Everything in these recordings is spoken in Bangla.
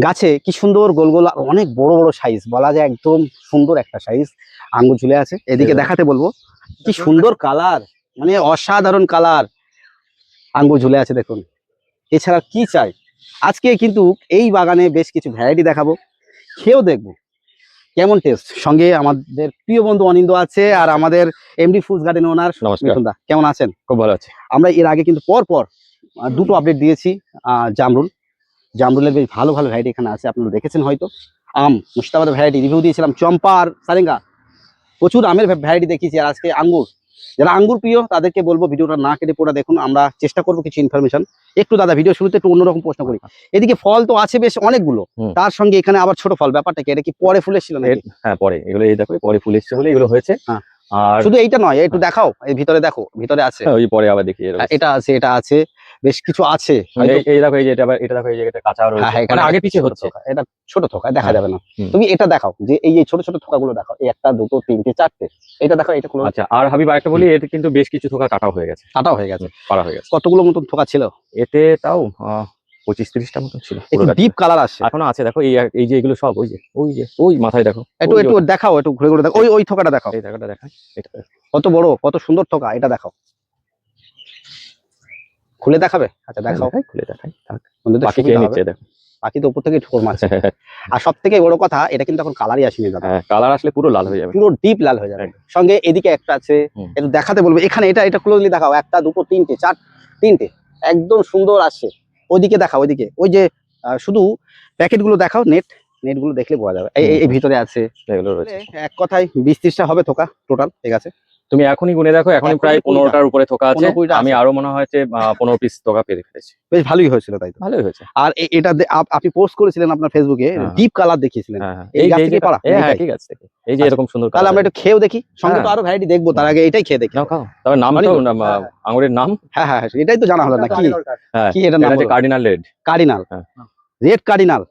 গাছে কি সুন্দর গোল গোল অনেক বড় বড় সাইজ, বলা যায় একদম সুন্দর একটা সাইজ আঙ্গুর ঝুলে আছে। এদিকে দেখাতে বলবো, কি সুন্দর কালার, মানে অসাধারণ কালার আঙ্গুর ঝুলে আছে দেখুন। এছাড়া কি চাই, আজকে কিন্তু এই বাগানে বেশ কিছু ভ্যারাইটি দেখাবো, খেয়েও দেখবো কেমন টেস্ট। সঙ্গে আমাদের প্রিয় বন্ধু অনিন্দ আছে, আর আমাদের এমডি ফুডস গার্ডেন ওনার মিঠুন দা। কেমন আছেন? খুব ভালো আছে। আমরা এর আগে কিন্তু পর দুটো আপডেট দিয়েছি। জামরুলের বেশ ভালো ভালো ভ্যারাইটি এখানে আছে, আপনারা দেখেছেন হয়তো। মুর্শিদাবাদের ভ্যারাইটি রিভিউ দিয়েছিলাম, চম্পা আর সারেঙ্গা, প্রচুর আমের ভ্যারাইটি দেখিয়েছি। আর আজকে আঙ্গুর, যারা আঙ্গুর প্রিয় তাদেরকে বলবো ভিডিওটা না কেটে পুরো দেখুন। আমরা চেষ্টা করবো কিছু ইনফরমেশন। একটু দাদা ভিডিও শুরুতে একটু অন্যরকম প্রশ্ন করি, এদিকে ফল তো আছে বেশ অনেকগুলো, তার সঙ্গে এখানে আবার ছোট ফল, ব্যাপারটা কি? এটা কি পরে ফুল এসেছিল নাকি? হ্যাঁ পরে, এগুলো এই দেখো পরে ফুল এসেছে বলে এগুলো হয়েছে। আর শুধু এইটা নয়, একটু দেখাও, এই ভিতরে দেখো, ভিতরে আছে। ওই পরে আবার দেখি এটা আছে, এটা আছে, বেশ কিছু আছে। এই দেখো, এই যে এটা দেখো, এই যে এটা কাঁচা রয়েছে, মানে আগে পিছে হচ্ছে। এটা ছোট থোকা দেখা যাবে না। তুমি এটা দেখাও, যে এই যে ছোট ছোট থোকাগুলো দেখাও, এই একটা দুটো তিনটে চারটে, এটা দেখো, এটা খুলে। আচ্ছা, আর হাবিব আরেকটা বলি, এতে কিন্তু বেশ কিছু থোকা কাটা হয়ে গেছে, পাড়া হয়ে গেছে। কতগুলো মতন থোকা ছিল এতে? তাও 25-30টা মতন ছিল। ডিপ কালার আসছে এখনো আছে, দেখো এই যে এগুলো সব ওই মাথায় দেখো। একটু দেখাও, একটু ঘুরে ঘুরে দেখো, ওই থোকাটা দেখাও। এই থোকাটা দেখাই, এটা কত বড়, কত সুন্দর থোকা, এটা দেখাও। খুলে দেখাবে? আচ্ছা দেখাও, খুলে দেখাই। বাকি নিচে দেখো, বাকি তো উপর থেকে ঠোর মারছে। আর সব থেকে বড় কথা, এটা কিন্তু এখন কালারই আসেনি দাদা। কালার আসলে পুরো লাল হয়ে যাবে, পুরো ডিপ লাল হয়ে যাবে। সঙ্গে এদিকে একটা আছে, একটু দেখাতে বলবো। এখানে এটা ক্লোজলি দেখাও, একটা দুটো তিনটে তিনটে একদম সুন্দর আসছে। ওইদিকে দেখাও, ওইদিকে ওই যে শুধু প্যাকেট গুলো দেখাও, নেট গুলো দেখলে বোঝা যাবে। এই ভিতরে আছে এগুলো রয়েছে। এক কথায় 20-30টা হবে থোকা টোটাল, ঠিক আছে? তুমি এখনই গুনে দেখো, এখনই প্রায় 15টার উপরে থোকা আছে। আমি আরো মনে হয় 15 পিস থোকা পেরে ফেলেছি। বেশ ভালোই হয়েছিল, তাই তো? ভালোই হয়েছে। আর এটা আপনি পোস্ট করেছিলেন আপনার ফেসবুকে, ডিপ কালার দেখিয়েছিলেন। এই গাছ থেকে পাড়া? হ্যাঁ ঠিক আছে, এই যে এরকম সুন্দর। তাহলে আমরা একটু খেয়েও দেখি, সঙ্গে তো আরো ভ্যারাইটি দেখবো, তার আগে এটাই খেয়ে দেখি। নাও খাও, তবে নাম তো আঙুরের নাম। হ্যাঁ হ্যাঁ, এটাই তো জানা হলো না। কি এটা নাম? Cardinal red. Cardinal, red cardinal.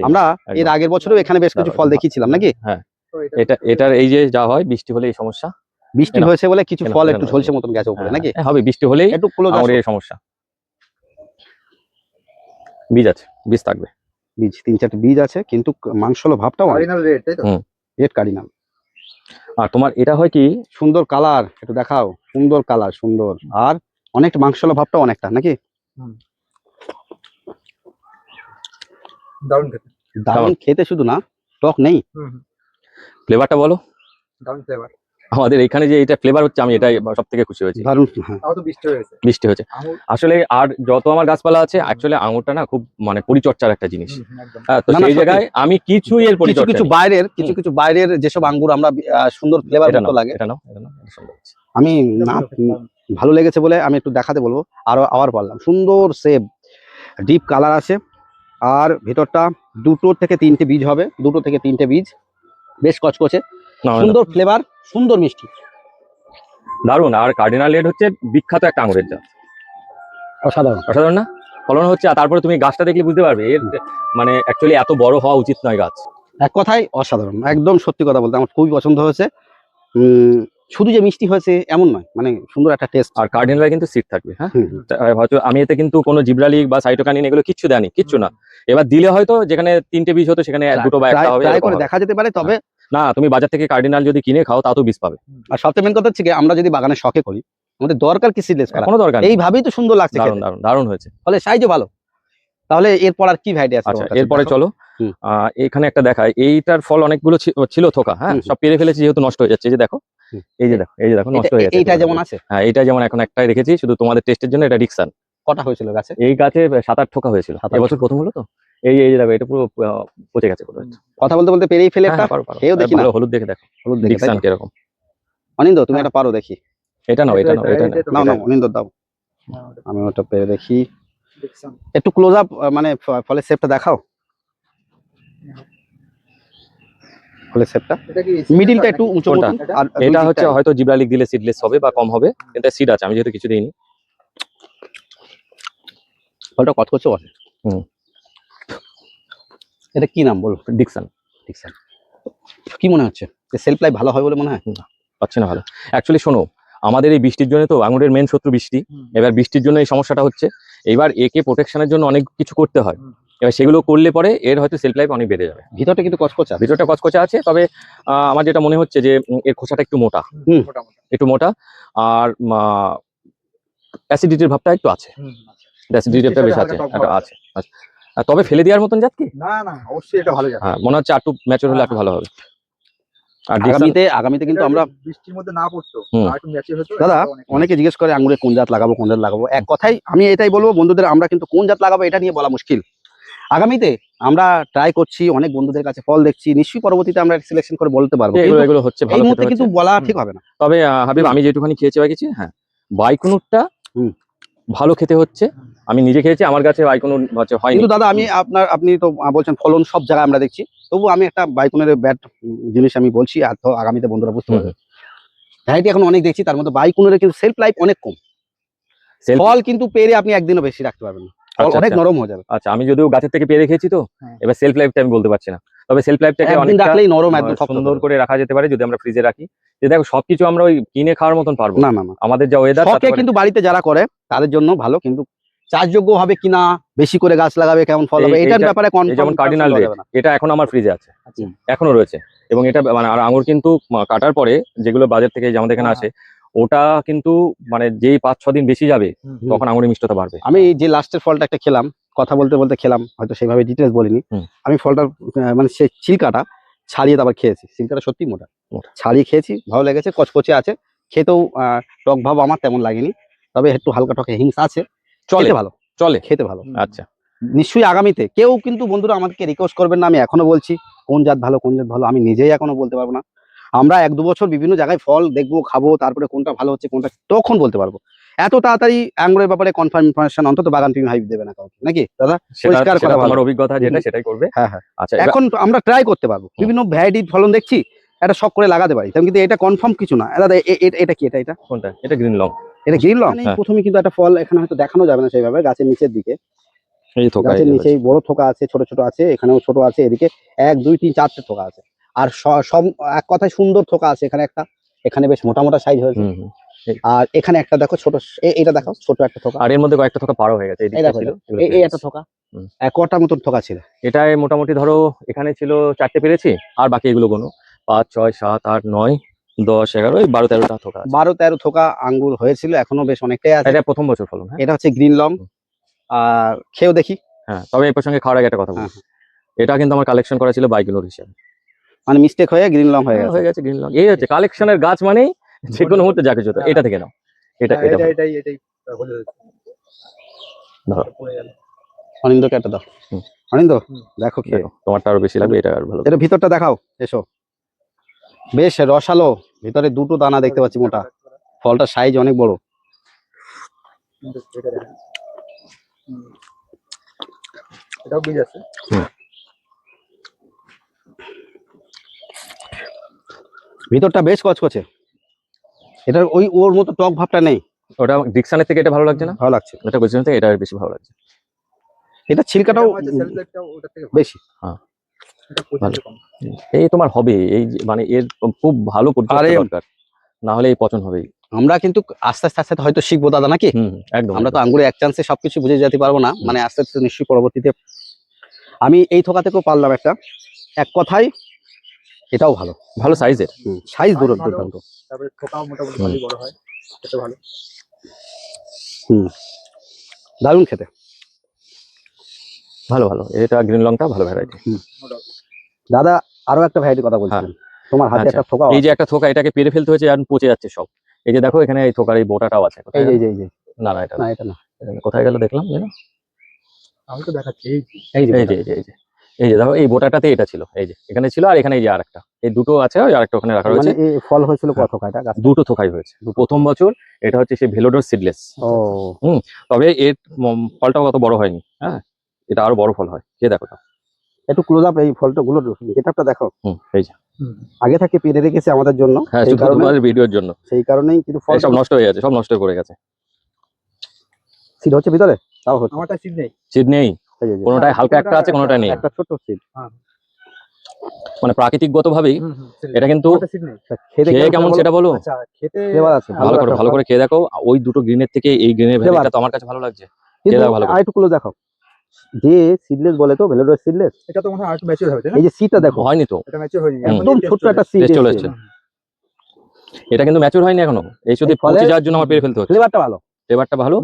আমরা এর আগের বছরও এখানে বেশ কিছু ফল দেখিয়েছিলাম নাকি? হ্যাঁ, এটার এই যে যা হয়, বৃষ্টি হলে এই সমস্যা। বৃষ্টি হয়েছে বলে কিছু ফল একটু ঝলসে মতন গেছে উপরে নাকি? হবে, বৃষ্টি হলেই একটু আঙুরের সমস্যা। বীজ আছে, বীজ থাকবে, বীজ 3-4টা বীজ আছে, কিন্তু মাংসলো ভাবটাও কার্ডিনাল রেড, তাই তো? Red cardinal. আর তোমার এটা হয় কি সুন্দর কালার, একটু দেখাও, সুন্দর কালার, সুন্দর, আর অনেকটা মাংসলো ভাবটাও অনেকটা নাকি? দারুণ খেতে, শুধু না টক নেই। ফ্লেভারটা বলো। দারুণ ফ্লেভার। আমাদের এখানে যে এটা ফ্লেভার হচ্ছে, আমি এটাই সব থেকে খুশি হয়েছি। দারুণ। বৃষ্টি হয়েছে আসলে। আর যত আমার গাছপালা আছে, অ্যাকচুয়ালি আঙুরটা না খুব মানে পরিচর্যার একটা জিনিস। তো সেই জায়গায় আমি কিছু বাইরের যেসব আঙ্গুর আমরা সুন্দর ফ্লেভার মতো লাগে, আমি না ভালো লেগেছে বলে আমি একটু দেখাতে বলবো। আবার বললাম, সুন্দর সেব, ডিপ কালার আছে, আর ভেতরটা 2 থেকে 3টে বীজ হবে, 2 থেকে 3টে বীজ, বেশ কচকচে, সুন্দর ফ্লেভার, সুন্দর মিষ্টি, দারুণ। আর কার্ডিনাল রেড হচ্ছে বিখ্যাত একটা আঙুরের জাত, অসাধারণ না? ফলন হচ্ছে, আর তারপরে তুমি গাছটা দেখলে বুঝতে পারবে এর মানে অ্যাকচুয়ালি এত বড় হওয়া উচিত নয় গাছ। এক কথায় অসাধারণ, একদম সত্যি কথা বলতে আমার খুবই পছন্দ হয়েছে। শুধু যে মিষ্টি হয়েছে এমন নয়, মানে সুন্দর একটা টেস্ট। আর কার্ডিনালে কিন্তু সিড থাকবে। হ্যাঁ, হয়তো আমি এতে কিন্তু কোনো জিব্রালিক বা সাইটোকাইনিন এগুলো কিচ্ছু দেয়নি, কিচ্ছু না। এবার দিলে হয়তো যেখানে 3টে বীজ হতো, সেখানে 2টো বা 1টা হবে, করে দেখা যেতে পারে। তবে না, তুমি বাজার থেকে কার্ডিনাল যদি কিনে খাও, তাতেও বীজ পাবে। আর সবচেয়ে মেন কথা হচ্ছে, আমরা যদি বাগানে শখে করি, আমাদের দরকার কি সিডলেস করা? কোনো দরকার নেই, এইভাবেই তো সুন্দর লাগছে। দারুণ হয়েছে, ফলে সাইজও ভালো। তাহলে এরপর আর কি ভ্যারাইটি আছে? আচ্ছা, এরপরে চলো এখানে একটা দেখায়। এইটার ফল অনেকগুলো ছিল থোকা, হ্যাঁ সব পেরে ফেলেছি, যেহেতু নষ্ট হয়ে যাচ্ছে। এই যে দেখো, এই যে দেখো নষ্ট হয়ে যাচ্ছে। এইটা যেমন আছে, হ্যাঁ এইটা যেমন এখন একটাই রেখেছি শুধু তোমাদের টেস্টের জন্য। এটা ডিকসান। কটা হয়েছিল গাছে? এই গাছে 7-8 থোকা হয়েছিল, এবছর প্রথম হলো তো। এই যে দেখো, এটা পুরো পচে গেছে পুরো। কথা বলতে বলতে পেরেই ফেলে একটা খেয়েও দেখি না। হলুদ দেখে দেখো, হলুদ দেখে ডিকসান কিরকম। অনিন্দ, তুমি এটা পারো দেখি। এটা নাও, এটা নাও, অনিন্দ দাও, আমি ওটা পেরে দেখি। একটু ক্লোজ আপ, মানে ফলের শেপটা দেখাও। ফলের শেপটা মিডিলটা একটু উঁচু মতন। আর এটা হচ্ছে হয়তো জিব্রালিক দিলে সিডলেস হবে বা কম হবে, কিন্তু সিড আছে, আমি যেহেতু কিছু দিইনি। ফলটা কত করছে বলে? এটা কি নাম বলো? ডিকসান। কি মনে হচ্ছে সেলফ লাইফ ভালো হয় বলে মনে হয়? না, পাচ্ছি না ভালো। অ্যাকচুয়ালি শোনো, আমাদের এই বৃষ্টির জন্য তো আঙুরের মেন শত্রু বৃষ্টি। এবার বৃষ্টির জন্য এই সমস্যাটা হচ্ছে। এবার একে প্রোটেকশনের জন্য অনেক কিছু করতে হয়। এবার সেগুলো করলে পরে এর হয়তো সেলফ লাইফ অনেক বেড়ে যাবে। ভিতরটা কিন্তু কচকচা। ভিতরটা কচকচে আছে, তবে আমার যেটা মনে হচ্ছে যে এর খোসাটা একটু মোটা, একটু মোটা, আর অ্যাসিডিটির ভাবটা একটু আছে, অ্যাসিডিটিটা বেশ আছে, একটা আছে। আচ্ছা, তবে ফেলে দেওয়ার মতন জাত কি? না অবশ্যই এটা ভালো জাত। হ্যাঁ, মনে হচ্ছে একটু ম্যাচিউর হলে একটু ভালো হবে। আর আগামীতে কিন্তু আমরা বৃষ্টির মধ্যে না পড়তো, হুম। আর একটু ম্যাচিউর হতো। দাদা অনেকে জিজ্ঞেস করে আঙুরে কোন জাত লাগাবো, কোন জাত লাগাবো। এক কথাই আমি এটাই বলবো বন্ধুদের, আমরা কিন্তু কোন জাত লাগাবো এটা নিয়ে বলা মুশকিল। আগামীতে আমরা ট্রাই করছি, অনেক বন্ধুদের কাছে ফল দেখছি, নিশ্চয়ই পরবর্তীতে আমরা সিলেকশন করে বলতে পারবো। এগুলো কিন্তু এগুলো হচ্ছে এই ভালো মুহূর্তে খেতে কিন্তু হচ্ছে। বলা ঠিক হবে না। তবে হাবিব, আমি যেটুখানি খেয়েছি বাকি, হ্যাঁ, বাইকুনুরটা হুম। ভালো খেতে হচ্ছে। আমি নিজে খেয়েছি, আমার কাছে বাইকুনুর হচ্ছে হয়নি। কিন্তু দাদা আমি আপনি তো বলছেন ফলন সব জায়গায় আমরা দেখছি, তবু আমি একটা বাইকুনের ব্যাড জিনিস আমি বলছি, আর তো আগামীতে বন্ধুরা বুঝতে পারবে। ভ্যারাইটি এখন অনেক দেখছি, তার মধ্যে বাইকুনের কিন্তু সেলফ লাইফ অনেক কম। ফল কিন্তু পেরে আপনি একদিনও বেশি রাখতে পারবেন না, ফল অনেক নরম হয়ে যাবে। আচ্ছা, আমি যদিও গাছের থেকে পেরে খেয়েছি তো, এবার সেলফ লাইফটা আমি বলতে পারছি না। তবে সেলফ লাইফটাকে একদিন অনেকটা রাখলেই নরম একদম সুন্দর করে রাখা যেতে পারে যদি আমরা ফ্রিজে রাখি। যে দেখো সবকিছু আমরা ওই কিনে খাওয়ার মতন পারবো না। আমাদের যা ওয়েদার, শখে কিন্তু বাড়িতে যারা করে তাদের জন্য ভালো, কিন্তু চাষযোগ্য হবে কিনা, বেশি করে গাছ লাগাবে, কেমন ফল হবে, এটার ব্যাপারে যেমন কার্ডিনাল রেড, এটা এখন আমার ফ্রিজে আছে, এখনো রয়েছে। এবং এটা মানে আর আঙুর কিন্তু কাটার পরে যেগুলো বাজার থেকে আমাদের এখানে আসে, ওটা কিন্তু মানে যেই 5-6 দিন বেশি যাবে তখন আঙুরের মিষ্টতা বাড়বে। আমি যে লাস্টের ফলটা একটা খেলাম, কথা বলতে বলতে খেলাম, হয়তো সেইভাবে ডিটেলস বলিনি। আমি ফলটার মানে সেই ছিলকাটা ছাড়িয়ে তারপর খেয়েছি। ছিলকাটা সত্যি মোটা, ছাড়িয়ে খেয়েছি, ভালো লেগেছে, কচকচে আছে, খেতেও টক ভাব আমার তেমন লাগেনি, তবে একটু হালকা টকে হিংস আছে। চলে ভালো, চলে খেতে ভালো। আচ্ছা, নিশ্চয়ই আগামীতে কেউ কিন্তু বন্ধুরা আমাদেরকে রিকোয়েস্ট করবেন না, আমি এখনো বলছি কোন জাত ভালো কোন জাত ভালো আমি নিজেই এখনো বলতে পারবো না। আমরা 1-2 বছর বিভিন্ন জায়গায় ফল দেখবো, খাবো, তারপরে কোনটা ভালো হচ্ছে কোনটা তখন বলতে পারবো। এত তাড়াতাড়ি আঙুরের ব্যাপারে কনফার্ম ইনফরমেশন অন্তত বাগান টিম হাইপ দেবে না কাউকে, নাকি দাদা? পরিষ্কার কথা, আমার অভিজ্ঞতা যেটা সেটাই করবে। হ্যাঁ। আচ্ছা, এখন আমরা ট্রাই করতে পারবো, বিভিন্ন ভ্যারাইটি ফলন দেখছি, এটা শখ করে লাগাতে পারি, কিন্তু এটা কনফার্ম কিছু না। দাদা এটা কি? এটা কোনটা? এটা গ্রিন লং। এটা গ্রিন লং। প্রথমে কিন্তু একটা ফল এখানে হয়তো দেখানো যাবে না সেইভাবে, গাছের নিচের দিকে, গাছের নিচেই বড় থোকা আছে, ছোট ছোট আছে, এখানেও ছোট আছে, এদিকে 1, 2, 3, 4টে থোকা আছে, আর সব এক কথায় সুন্দর থোকা আছে। এখানে একটা, এখানে বেশ মোটা সাইজ হয়েছে, আর এখানে একটা দেখো ছোট, এটা দেখো ছোট একটা থোকা, আর এর মধ্যে কয়েকটা থোকা পারো হয়ে গেছে। এই একটা থোকা, কটা মতন থোকা ছিল এটাই মোটামুটি ধরো এখানে ছিল 4টে পেরেছি, আর বাকি এগুলো কোনো 5, 6, 7, 8, 9, 10, 11, 12-13টা থোকা, 12-13 থোকা আঙ্গুর হয়েছিল, এখনো বেশ অনেকটাই আছে। এটা প্রথম বছর ফলন। এটা হচ্ছে গ্রিন লং, আর খেয়েও দেখি। হ্যাঁ, তবে এই প্রসঙ্গে খাওয়ার আগে একটা কথা বলি, এটা কিন্তু আমার কালেকশন করা ছিল বাইকুনুর হিসেবে, মানে মিস্টেক হয়ে গ্রিন লং হয়ে গেছে গ্রিন লং। এই হচ্ছে কালেকশনের গাছ মানেই যে কোনো মুহূর্তে যা কিছু হতো। এটা থেকে নাও, এটাই বলে ধরো অনিন্দকে একটা দাও। অনিন্দ দেখো খেয়ে, তোমারটা আরো বেশি লাগবে, এটা আর ভালো। এটা ভিতরটা দেখাও, এসো। বেশ রসালো, ভিতরে 2টো দানা দেখতে পাচ্ছি মোটা, ফলটার সাইজ অনেক বড়। এটাও বীজ আছে। ভিতরটা বেশ কচকচে, এটার ওর মতো টক ভাবটা নেই। ওটা ডিকশনের থেকে এটা ভালো লাগছে না? ভালো লাগছে, এটা ডিকশন থেকে এটা বেশি ভালো লাগছে। এটা ছিলকাটাও বেশি। হ্যাঁ, এই তোমার হবে এই মানে এর খুব ভালো পরিচর্যা দরকার, না হলে এই পচন হবেই। আমরা কিন্তু আস্তে আস্তে হয়তো শিখবো দাদা, নাকি? একদম। আমরা তো আঙ্গুরে এক চান্সে সবকিছু বুঝে যেতে পারবো না, মানে আস্তে আস্তে নিশ্চয়ই পরবর্তীতে। আমি এই থোকা থেকেও পারলাম একটা, এক কথায় এটাও ভালো সাইজের, সাইজ দুর্দান্ত, তারপরে থোকাও মোটামুটি ভালো বড় হয়, খেতে ভালো। দারুণ খেতে, ভালো এটা গ্রিন লংটা ভালো ভ্যারাইটি। দাদা আরো একটা ভ্যারাইটির কথা বলছিলাম, তোমার হাতে একটা থোকা, এই যে একটা থোকা, এটাকে পেরে ফেলতে হয়েছে আর পচে যাচ্ছে সব। এই যে দেখো এখানে এই থোকার এই বোটাটাও আছে। এই যে না এটা না, কোথায় গেল দেখলাম যেন, আমি তো দেখাচ্ছি। এই যে দেখো এই বোটাটাতে এটা ছিল, এই যে এখানে ছিল, আর এখানে এই যে আরেকটা, এই দুটো আছে, আর আরেকটা ওখানে রাখা রয়েছে। মানে এই ফল হয়েছিল কত থোকা? এটা 2টো থোকাই হয়েছে প্রথম বছর। এটা হচ্ছে সেই ভেলোডোর সিডলেস। তবে এর ফলটাও অত বড় হয়নি। হ্যাঁ, এটা আরো বড় ফল হয়। কে দেখো একটু ক্লোজ আপ এই ফলটা গুলো, গেটআপটা দেখো। এই যে আগে থেকে পেরে রেখেছে আমাদের জন্য, সেই কারণে তোমাদের ভিডিওর জন্য, সেই কারণেই কিন্তু ফল সব নষ্ট হয়ে গেছে, সব নষ্ট করে গেছে। সিড হচ্ছে ভিতরে, তাও হচ্ছে। আমারটা সিড নেই, সিড নেই, কোনোটাই হালকা একটা আছে, কোনোটা নেই, একটা ছোট সিড। মানে প্রাকৃতিকগত ভাবেই এটা কিন্তু খেয়ে কেমন সেটা বলো। আচ্ছা, খেতে ভালো করে খেয়ে দেখো, ওই দুটো গ্রিনের থেকে এই গ্রিনের ভ্যারাইটিটা তো আমার কাছে ভালো লাগছে। খেয়ে দেখো ভালো করে, আরেকটু ক্লোজ দেখো। যে সিডলেস বলে তো ভেলোরের সিডলেস, এটা তো মনে হয় আরেকটু ম্যাচিউর হবে তাই না? এই যে সিটা দেখো, হয়নি তো, এটা ম্যাচিউর হয়নি, হুম। একদম ছোট্ট একটা সিড Taste চলে এসছে। এটা কিন্তু ম্যাচুর হয়নি এখনো, এই শুধু এই ফলে- পচে যাওয়ার জন্য আমার পেরে ফেলতে হচ্ছে। ফ্লেভারটা ভালো। ফ্লেভারটা ভালো,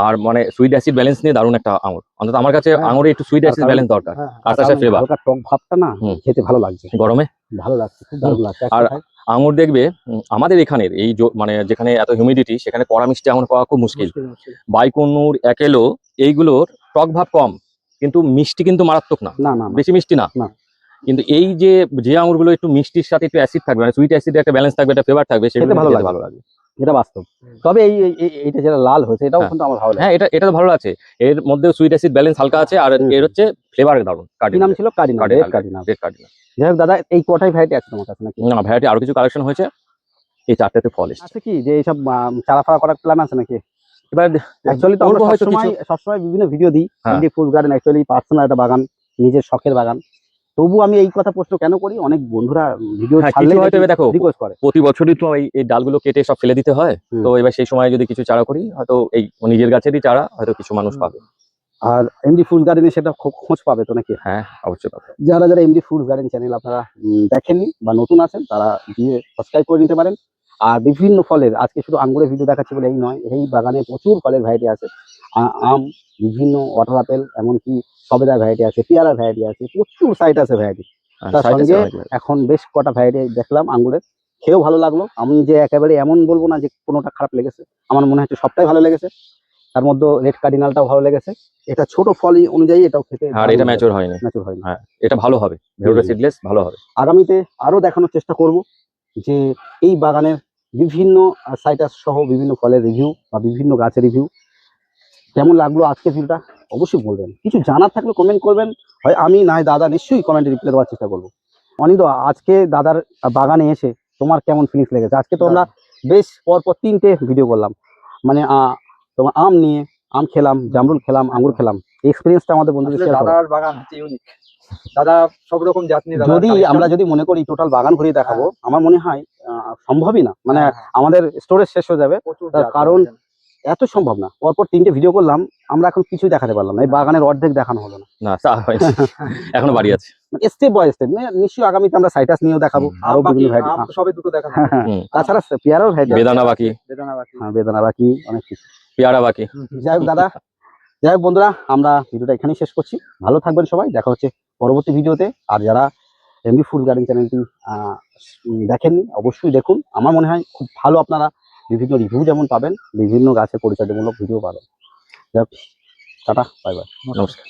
আর মানে সুইট অ্যাসিড ব্যালেন্স নিয়ে দারুণ একটা আঙুর। অন্তত আমার কাছে হ্যাঁ। আঙুরে একটু সুইট আর অ্যাসিড কারণ- ব্যালেন্স দরকার, হ্যাঁ, আর তার সাথে কারণ ফ্লেভার। হালকা টক ভাবটা না হুম। খেতে ভালো লাগছে, গরমে ভালো লাগছে, খুব দারুণ লাগছে। এক আর কথায় আঙুর দেখবে আমাদের এখানের এই মানে যেখানে এত হিউমিডিটি সেখানে কড়া মিষ্টি আঙুর পাওয়া খুব মুশকিল। মুশকিল। বাইকুন্নুর, একেলো এইগুলোর টক ভাব কম, কিন্তু মিষ্টি কিন্তু মারাত্মক না, না না না, বেশি মিষ্টি না। না। কিন্তু এই যে আঙুরগুলো একটু মিষ্টির সাথে একটু অ্যাসিড থাকবে, মানে সুইট অ্যাসিডের একটা ব্যালেন্স থাকবে, একটা ফ্লেভার থাকবে, সেগুলো খেতে ভালো খেতে লাগে। ভালো লাগে। এটা বাস্তব। হুম। তবে এইটা যেটা লাল হয়েছে এটাও হ্যাঁ। কিন্তু আমার ভালো লাগে। হ্যাঁ, এটা তো ভালো আছে, এর মধ্যে সুইট অ্যাসিড ব্যালেন্স হালকা আছে, আর হুম। এর হচ্ছে ফ্লেভার দারুণ। কি নাম ছিল? Cardinal, red cardinal. Red cardinal. যাই হোক দাদা, এই কটাই ভ্যারাইটি আছে তোমার কাছে নাকি? না, ভ্যারাইটি আরো কিছু কালেকশন হয়েছে, এই চারটাতে ফল এসছে। আছে কি যে এইসব চারা ফাড়া করার প্ল্যান আছে নাকি? এবার অ্যাকচুয়ালি তো আমরা করবো হয়তো কিছু। সবসময় বিভিন্ন ভিডিও দিই, হ্যাঁ। এমডি ফুল গার্ডেন অ্যাকচুয়ালি পার্সোনাল একটা বাগান, নিজের শখের বাগান। তবু আমি এই কথা প্রশ্ন কেন করি, অনেক বন্ধুরা ভিডিও হ্যাঁ, ছাড়লে কিছু হয়তো এবার দেখো, রিকোয়েস্ট করে। প্রতি বছরই তো এই ডালগুলো কেটে সব ফেলে দিতে হয়, হুম। তো এবার সেই সময় যদি কিছু চারা করি, হয়তো এই নিজের গাছেরই চারা হয়তো কিছু মানুষ পাবে। আর এমডি ফুল গার্ডেনে সেটা খোঁজ পাবে তো নাকি? হ্যাঁ, অবশ্যই পাবে। যারা যারা এমডি ফুড গার্ডেন চ্যানেল আপনারা দেখেননি বা নতুন আছেন, তারা দিয়ে সাবস্ক্রাইব করে নিতে পারেন। আর বিভিন্ন ফলের, আজকে শুধু আঙ্গুরের ভিডিও দেখাচ্ছি বলে এই নয়, এই বাগানে প্রচুর ফলের ভ্যারাইটি আছে। আম, বিভিন্ন ওয়াটার আপেল, এমনকি সবেদার ভ্যারাইটি আছে, পেয়ারার ভ্যারাইটি আছে, প্রচুর সাইট আছে ভ্যারাইটি। হ্যাঁ, তার side আছে সঙ্গে অনেক variety। এখন বেশ কটা ভ্যারাইটি দেখলাম আঙ্গুরের, খেয়েও ভালো লাগলো। আমি যে একেবারে এমন বলবো না যে কোনোটা খারাপ লেগেছে, আমার মনে হচ্ছে সবটাই ভালো লেগেছে। তার মধ্যে রেড কার্ডিনালটাও ভালো লেগেছে। এটা ছোট ফল অনুযায়ী এটাও খেতে আর এটা ম্যাচিওর হয়নি। ম্যাচুর হয়নি। হ্যাঁ, এটা ভালো হবে, ভেলোরের সিডলেস ভালো হবে। আগামীতে আরো দেখানোর চেষ্টা করব যে এই বাগানের বিভিন্ন সাইটাস সহ বিভিন্ন ফলের রিভিউ বা বিভিন্ন গাছের রিভিউ কেমন লাগলো। আজকে ভিডিওটা অবশ্যই বলবেন, কিছু জানার থাকলে কমেন্ট করবেন, হয় আমি নাই দাদা নিশ্চয়ই কমেন্টে রিপ্লাই দেওয়ার চেষ্টা করবো। অনিন্দ, আজকে দাদার বাগানে এসে তোমার কেমন ফিলিংস লেগেছে? আজকে তো আমরা বেশ পরপর 3টে ভিডিও করলাম, মানে তোমার আম নিয়ে, আম খেলাম, জামরুল খেলাম, আঙ্গুর খেলাম, এক্সপিরিয়েন্সটা আমাদের বন্ধুদের আসলে শেয়ার করো। দাদার বাগান হচ্ছে ইউনিক। দাদা সব রকম জাত নিয়ে দাদার যদি collection। আমরা মনে করি টোটাল বাগান ঘুরিয়ে দেখাবো, আমার মনে হয় সম্ভবই না, মানে হ্যাঁ, হ্যাঁ, আমাদের স্টোরেজ শেষ হয়ে যাবে। প্রচুর তার জাত কারণ এখানে। এত সম্ভব না, পরপর 3টে ভিডিও করলাম, আমরা এখন কিছুই দেখাতে পারলাম না, এই বাগানের অর্ধেক দেখানো হলো না। না, তা হয়নি, এখনো বাড়ি আছে। স্টেপ বাই স্টেপ নিশ্চয়ই আগামীতে আমরা সাইটাস নিয়েও দেখাবো, আরো আম বাকি, বিভিন্ন ভ্যারাইটি। আম তো সবে দুটো দেখানো হ্যাঁ হ্যাঁ, হুম। তাছাড়া পেয়ারাও ভ্যারাইটি, বেদানা বাকি। বেদানা বাকি। হ্যাঁ বেদানা বাকি, অনেক কিছু। পেয়ারা বাকি। যাই হোক দাদা, যাই হোক বন্ধুরা, আমরা ভিডিওটা এখানেই শেষ করছি। ভালো থাকবেন সবাই, দেখা হচ্ছে পরবর্তী ভিডিওতে। আর যারা এমডি ফুড গার্ডেন চ্যানেলটি দেখেননি অবশ্যই দেখুন, আমার মনে হয় খুব ভালো, আপনারা বিভিন্ন রিভিউ যেমন পাবেন, বিভিন্ন গাছের পরিচর্যামূলক ভিডিও পাবেন। যাই হোক, টাটা, বাই বাই। নমস্কার।